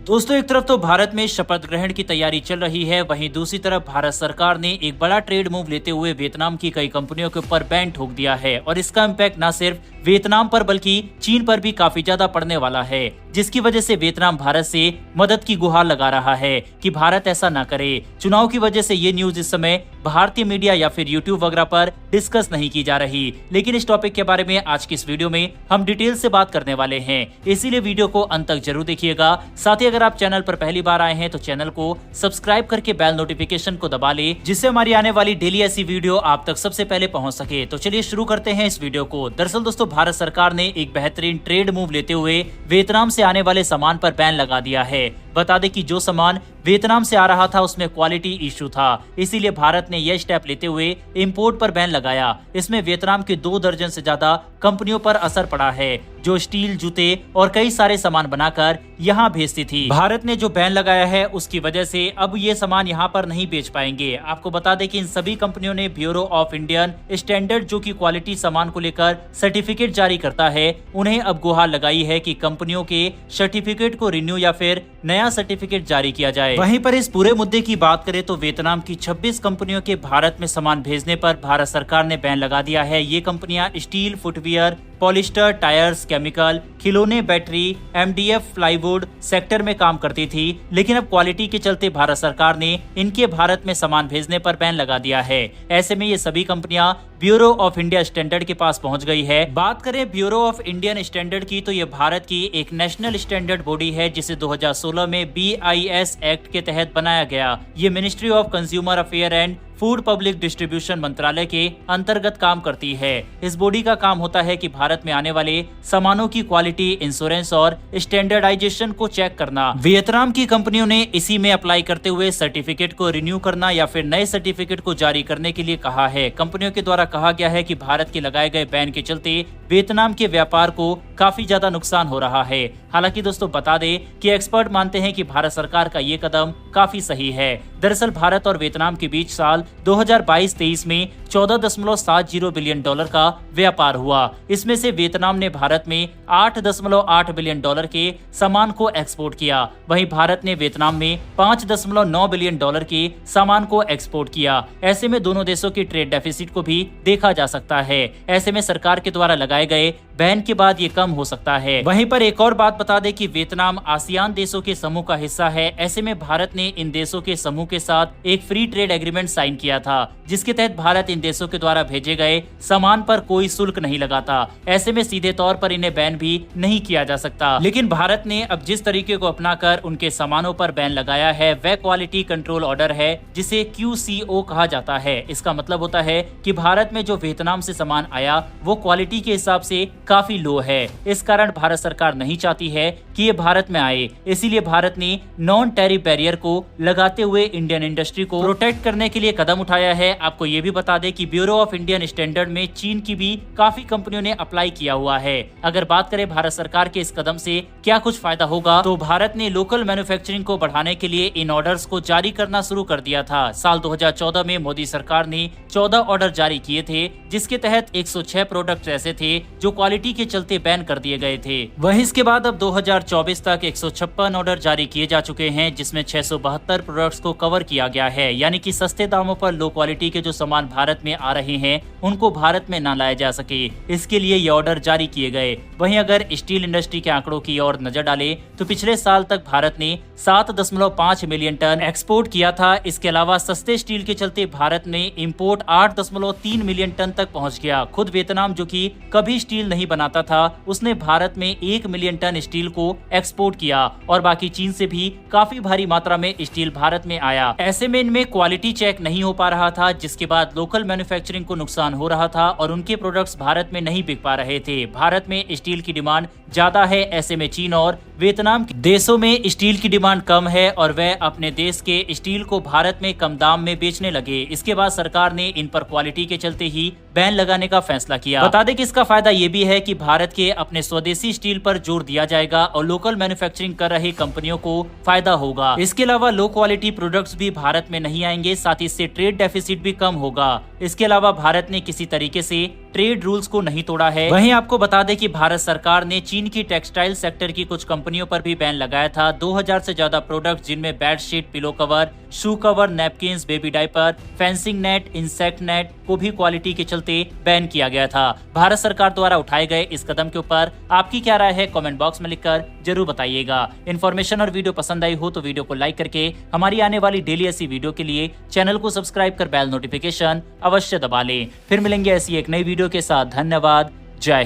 दोस्तों, एक तरफ तो भारत में शपथ ग्रहण की तैयारी चल रही है, वहीं दूसरी तरफ भारत सरकार ने एक बड़ा ट्रेड मूव लेते हुए वियतनाम की कई कंपनियों के ऊपर बैन ठोक दिया है और इसका इम्पैक्ट न सिर्फ वियतनाम पर बल्कि चीन पर भी काफी ज्यादा पड़ने वाला है, जिसकी वजह से वियतनाम भारत से मदद की गुहार लगा रहा है कि भारत ऐसा न करे। चुनाव की वजह से ये न्यूज इस समय भारतीय मीडिया या फिर यूट्यूब वगैरह पर डिस्कस नहीं की जा रही, लेकिन इस टॉपिक के बारे में आज की इस वीडियो में हम डिटेल से बात करने वाले हैं, इसीलिए वीडियो को अंत तक जरूर देखिएगा। साथ ही अगर आप चैनल पर पहली बार आए हैं तो चैनल को सब्सक्राइब करके बेल नोटिफिकेशन को दबा ले, जिससे हमारी आने वाली डेली ऐसी वीडियो आप तक सबसे पहले पहुंच सके। तो चलिए शुरू करते हैं इस वीडियो को। दरअसल दोस्तों, भारत सरकार ने एक बेहतरीन ट्रेड मूव लेते हुए वियतनाम से आने वाले सामान पर बैन लगा दिया है। बता दें कि जो सामान वियतनाम से आ रहा था उसमें क्वालिटी इशू था, इसीलिए भारत ने यह स्टेप लेते हुए इंपोर्ट पर बैन लगाया। इसमें वियतनाम के 2 दर्जन से ज्यादा कंपनियों पर असर पड़ा है, जो स्टील, जूते और कई सारे सामान बनाकर यहाँ भेजती थी। भारत ने जो बैन लगाया है उसकी वजह से अब ये सामान यहाँ पर नहीं बेच पाएंगे। आपको बता दें कि इन सभी कंपनियों ने ब्यूरो ऑफ इंडियन स्टैंडर्ड, जो कि क्वालिटी सामान को लेकर सर्टिफिकेट जारी करता है, उन्हें अब गुहार लगाई है कि कंपनियों के सर्टिफिकेट को रिन्यू या फिर नया सर्टिफिकेट जारी किया जाए। वहीं पर इस पूरे मुद्दे की बात करें तो वियतनाम की 26 कंपनियों के भारत में सामान भेजने पर भारत सरकार ने बैन लगा दिया है। ये कंपनियां steel, footwear, polyester, tyres, chemical, खिलौने, बैटरी, एमडीएफ, प्लाईवुड सेक्टर में काम करती थी, लेकिन अब क्वालिटी के चलते भारत सरकार ने इनके भारत में सामान भेजने पर बैन लगा दिया है। ऐसे में ये सभी कंपनियां ब्यूरो ऑफ इंडिया स्टैंडर्ड के पास पहुंच गई है। बात करें ब्यूरो ऑफ इंडियन स्टैंडर्ड की, तो ये भारत की एक नेशनल स्टैंडर्ड बॉडी है, जिसे 2016 में BIS एक्ट के तहत बनाया गया। ये ministry of consumer affair and food public distribution मंत्रालय के अंतर्गत काम करती है। इस बॉडी का काम होता है कि भारत में आने वाले सामानों की क्वालिटी, इंश्योरेंस और स्टैंडर्डाइजेशन को चेक करना। वियतनाम की कंपनियों ने इसी में अप्लाई करते हुए सर्टिफिकेट को रिन्यू करना या फिर नए सर्टिफिकेट को जारी करने के लिए कहा है। कंपनियों के द्वारा कहा गया है कि भारत के लगाए गए बैन के चलते वियतनाम के व्यापार को काफी ज्यादा नुकसान हो रहा है। हालांकि दोस्तों, बता दें कि एक्सपर्ट मानते हैं कि भारत सरकार का ये कदम काफी सही है। दरअसल भारत और वियतनाम के बीच साल 2022-23 में $14.70 बिलियन का व्यापार हुआ। इसमें से वियतनाम ने भारत में $8.8 बिलियन के सामान को एक्सपोर्ट किया। वहीं भारत ने वियतनाम में $5.9 बिलियन के सामान को एक्सपोर्ट किया। ऐसे में दोनों देशों के ट्रेड डेफिसिट को भी देखा जा सकता है। ऐसे में सरकार के द्वारा लगाए गए बैन के बाद ये कम हो सकता है। वहीं पर एक और बात बता दें कि वियतनाम आसियान देशों के समूह का हिस्सा है। ऐसे में भारत ने इन देशों के समूह के साथ एक फ्री ट्रेड एग्रीमेंट साइन किया था, जिसके तहत भारत इन देशों के द्वारा भेजे गए सामान पर कोई शुल्क नहीं लगाता। ऐसे में सीधे तौर पर इन्हें बैन भी नहीं किया जा सकता। लेकिन भारत ने अब जिस तरीके को अपनाकर उनके सामानों पर बैन लगाया है, वह क्वालिटी कंट्रोल ऑर्डर है, जिसे QCO कहा जाता है। इसका मतलब होता है कि भारत में जो वियतनाम से सामान आया वो क्वालिटी के हिसाब से काफी लो है। इस कारण भारत सरकार नहीं चाहती है कि ये भारत में आए, इसीलिए भारत ने नॉन टैरिफ बैरियर को लगाते हुए इंडियन इंडस्ट्री को प्रोटेक्ट करने के लिए कदम उठाया है। आपको ये भी बता दें कि ब्यूरो ऑफ इंडियन स्टैंडर्ड में चीन की भी काफी कंपनियों ने अप्लाई किया हुआ है। अगर बात करें भारत सरकार के इस कदम से क्या कुछ फायदा होगा, तो भारत ने लोकल मैन्युफैक्चरिंग को बढ़ाने के लिए इन ऑर्डर्स को जारी करना शुरू कर दिया था। साल 2014 में मोदी सरकार ने 14 ऑर्डर जारी किए थे, जिसके तहत 106 प्रोडक्ट ऐसे थे जो क्वालिटी के चलते बैन कर दिए गए थे। वहीं इसके बाद अब 2024 तक 156 ऑर्डर जारी किए जा चुके हैं, जिसमें 672 प्रोडक्ट्स को कवर किया गया है। यानी कि सस्ते दामों पर लो क्वालिटी के जो सामान भारत में आ रहे हैं उनको भारत में न लाया जा सके, इसके लिए ये ऑर्डर जारी किए गए। वहीं अगर स्टील इंडस्ट्री के आंकड़ों की ओर नजर डालें तो पिछले साल तक भारत ने 7.5 मिलियन टन एक्सपोर्ट किया था। इसके अलावा सस्ते स्टील के चलते भारत में इंपोर्ट 8.3 मिलियन टन तक पहुंच गया। खुद वियतनाम, जो कि कभी स्टील नहीं बनाता था, उसने भारत में 1 मिलियन टन स्टील को एक्सपोर्ट किया और बाकी चीन से भी काफी भारी मात्रा में स्टील भारत में आया। ऐसे में इनमें क्वालिटी चेक नहीं हो पा रहा था, जिसके बाद लोकल मैन्युफैक्चरिंग को नुकसान हो रहा था और उनके प्रोडक्ट्स भारत में नहीं बिक पा रहे थे। भारत में स्टील की डिमांड ज्यादा है, ऐसे में चीन और वियतनाम देशों में स्टील की डिमांड कम है और वह अपने देश के स्टील को भारत में कम दाम में बेचने लगे। इसके बाद सरकार ने इन पर क्वालिटी के चलते ही बैन लगाने का फैसला किया। बता दें कि इसका फायदा ये भी है कि भारत के अपने स्वदेशी स्टील पर जोर दिया जाएगा और लोकल मैन्युफैक्चरिंग कर रही कंपनियों को फायदा होगा। इसके अलावा लो क्वालिटी प्रोडक्ट्स भी भारत में नहीं आएंगे, साथ ही इससे ट्रेड डेफिसिट भी कम होगा। इसके अलावा भारत ने किसी तरीके से ट्रेड रूल्स को नहीं तोड़ा है। वहीं आपको बता दें कि भारत सरकार ने चीन की टेक्सटाइल सेक्टर की कुछ कंपनियों पर भी बैन लगाया था। 2000 से ज्यादा प्रोडक्ट जिनमें bedsheet, pillow cover, shoe cover, napkins, baby diaper, fencing net, insect net को भी क्वालिटी के चलते बैन किया गया था। भारत सरकार द्वारा उठाए गए इस कदम के ऊपर आपकी क्या राय है, कमेंट बॉक्स में लिखकर जरूर बताइएगा। इन्फॉर्मेशन और वीडियो पसंद आई हो तो वीडियो को लाइक करके हमारी आने वाली डेली ऐसी वीडियो के लिए चैनल को सब्सक्राइब कर बेल नोटिफिकेशन अवश्य दबा लें। फिर मिलेंगे ऐसी एक नई वीडियो के साथ। धन्यवाद। जय हिंद।